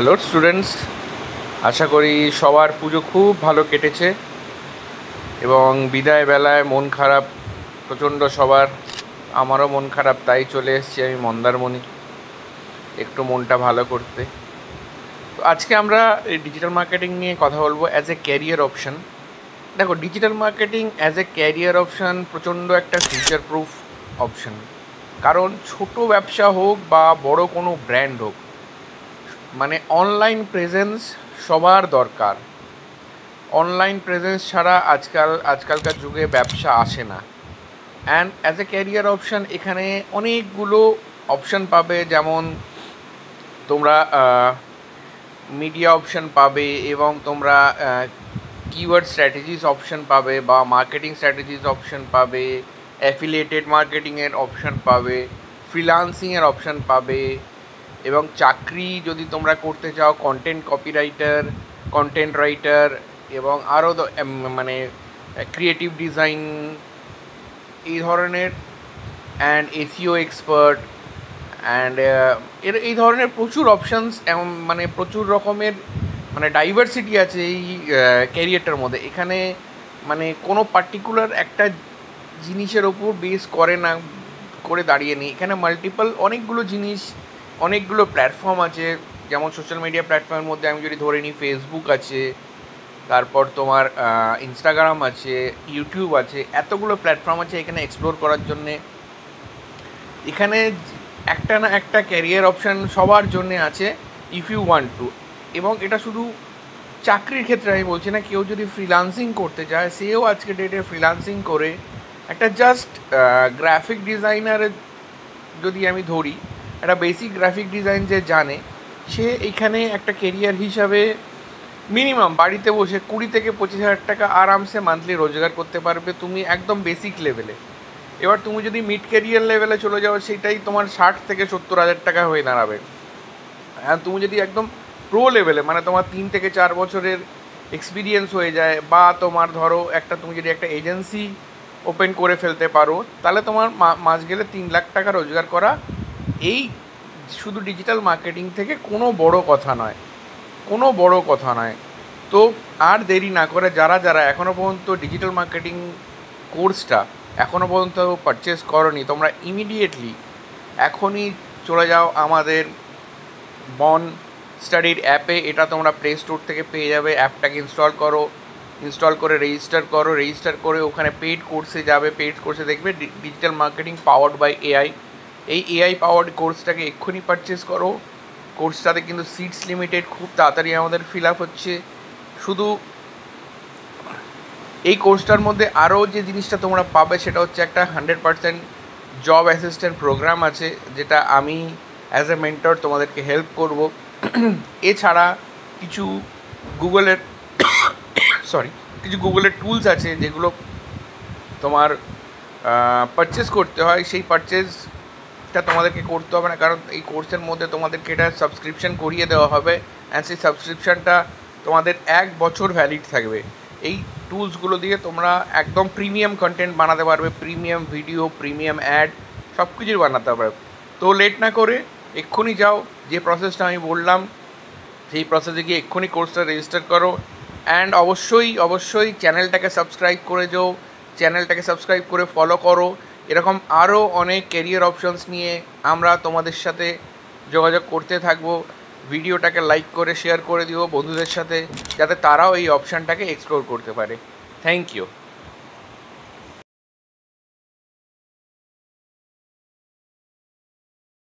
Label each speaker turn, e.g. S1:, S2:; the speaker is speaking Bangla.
S1: হ্যালো স্টুডেন্টস, আশা করি সবার পুজো খুব ভালো কেটেছে এবং বিদায় বেলায় মন খারাপ প্রচণ্ড সবার। আমারও মন খারাপ, তাই চলে এসেছি আমি মন্দারমণি একটু মনটা ভালো করতে। তো আজকে আমরা এই ডিজিটাল মার্কেটিং নিয়ে কথা বলবো অ্যাজ এ ক্যারিয়ার অপশান। দেখো, digital marketing as a career option প্রচণ্ড একটা ফিউচার প্রুফ অপশান। কারণ ছোট ব্যবসা হোক বা বড় কোনো ব্র্যান্ড হোক, মানে অনলাইন প্রেজেন্স সবার দরকার। অনলাইন প্রেজেন্স ছাড়া আজকালকার যুগে ব্যবসা আসে না। And as a career option এখানে অনেকগুলো অপশান পাবে, যেমন তোমরা মিডিয়া অপশান পাবে এবং তোমরা কিওয়ার্ড স্ট্র্যাটেজিস অপশান পাবে বা মার্কেটিং স্ট্র্যাটেজিস অপশান পাবে, অ্যাফিলিয়েটেড মার্কেটিংয়ের অপশান পাবে, ফ্রিল্যান্সিংয়ের অপশান পাবে এবং চাকরি যদি তোমরা করতে চাও কন্টেন্ট কপিরাইটার, কন্টেন্ট রাইটার এবং আরও মানে ক্রিয়েটিভ ডিজাইন এই ধরনের, অ্যান্ড এসইও এক্সপার্ট অ্যান্ড এই ধরনের প্রচুর অপশানস, মানে প্রচুর রকমের মানে ডাইভার্সিটি আছে এই ক্যারিয়ারটার মধ্যে। এখানে মানে কোনো পার্টিকুলার একটা জিনিসের ওপর বেস করে দাঁড়িয়ে নেই। এখানে মাল্টিপল অনেকগুলো জিনিস, অনেকগুলো প্ল্যাটফর্ম আছে। যেমন সোশ্যাল মিডিয়া প্ল্যাটফর্মের মধ্যে আমি যদি ধরে নিই, ফেসবুক আছে, তারপর তোমার ইনস্টাগ্রাম আছে, ইউটিউব আছে, এতগুলো প্ল্যাটফর্ম আছে এখানে এক্সপ্লোর করার জন্যে। এখানে একটা না একটা ক্যারিয়ার অপশান সবার জন্যে আছে ইফ ইউ ওয়ান্ট টু। এবং এটা শুধু চাকরির ক্ষেত্রে আমি বলছি না, কেউ যদি ফ্রিল্যান্সিং করতে চায় সেও আজকে ডেটে ফ্রিল্যান্সিং করে একটা জাস্ট গ্রাফিক ডিজাইনারের যদি আমি ধরি, একটা বেসিক গ্রাফিক ডিজাইন যে জানে, সে এইখানে একটা কেরিয়ার হিসাবে মিনিমাম বাড়িতে বসে 20,000 থেকে 25,000 টাকা আরামসে মান্থলি রোজগার করতে পারবে তুমি একদম বেসিক লেভেলে। এবার তুমি যদি মিড ক্যারিয়ার লেভেলে চলে যাও, সেটাই তোমার 60,000 থেকে 70,000 টাকা হয়ে দাঁড়াবে। আর তুমি যদি একদম প্রো লেভেলে, মানে তোমার 3 থেকে 4 বছরের এক্সপিরিয়েন্স হয়ে যায়, বা তোমার ধরো তুমি যদি একটা এজেন্সি ওপেন করে ফেলতে পারো, তাহলে তোমার মাস গেলে 3 লাখ টাকা রোজগার করা এই শুধু ডিজিটাল মার্কেটিং থেকে কোনো বড় কথা নয়, কোনো বড় কথা নয়। তো আর দেরি না করে যারা এখনও পর্যন্ত ডিজিটাল মার্কেটিং কোর্সটা এখনও পর্যন্ত পারচেস করোনি, তোমরা ইমিডিয়েটলি এখনই চলে যাও আমাদের বন স্টাডির অ্যাপে। এটা তোমরা প্লে স্টোর থেকে পেয়ে যাবে। অ্যাপটাকে ইনস্টল করে রেজিস্টার করে ওখানে পেইড কোর্সে যাবে। পেইড কোর্সে দেখবে digital marketing powered by AI. এই এআই পাওয়ার্ড কোর্সটাকে এক্ষুনি পারচেস করো। কোর্সটাতে কিন্তু সিটস লিমিটেড, খুব তাড়াতাড়ি আমাদের ফিল আপ হচ্ছে। শুধু এই কোর্সটার মধ্যে আরও যে জিনিসটা তোমরা পাবে সেটা হচ্ছে একটা 100% জব অ্যাসিস্ট্যান্ট প্রোগ্রাম আছে, যেটা আমি অ্যাজ এ মেন্টর তোমাদেরকে হেল্প করব। এছাড়া কিছু গুগলের গুগলের টুলস আছে যেগুলো তোমার পারচেস করতে হয়। সেই পারচেসটা তোমাদেরকে করতে হবে না, কারণ এই কোর্সের মধ্যে তোমাদেরকে এটা সাবস্ক্রিপশান করিয়ে দেওয়া হবে, অ্যান্ড সেই সাবস্ক্রিপশানটা তোমাদের 1 বছর ভ্যালিড থাকবে। এই টুলসগুলো দিয়ে তোমরা একদম প্রিমিয়াম কন্টেন্ট বানাতে পারবে, প্রিমিয়াম ভিডিও, প্রিমিয়াম অ্যাড, সব কিছুই বানাতে পারবে। তো লেট না করে এক্ষুনি যাও, যে প্রসেসটা আমি বললাম সেই প্রসেসে গিয়ে এক্ষুনি কোর্সটা রেজিস্টার করো। অ্যান্ড অবশ্যই চ্যানেলটাকে সাবস্ক্রাইব করে ফলো করো। এরকম আরও অনেক ক্যারিয়ার অপশনস নিয়ে আমরা তোমাদের সাথে যোগাযোগ করতে থাকবো। ভিডিওটাকে লাইক করে শেয়ার করে দিও বন্ধুদের সাথে, যাতে তারাও এই অপশানটাকে এক্সপ্লোর করতে পারে। Thank you.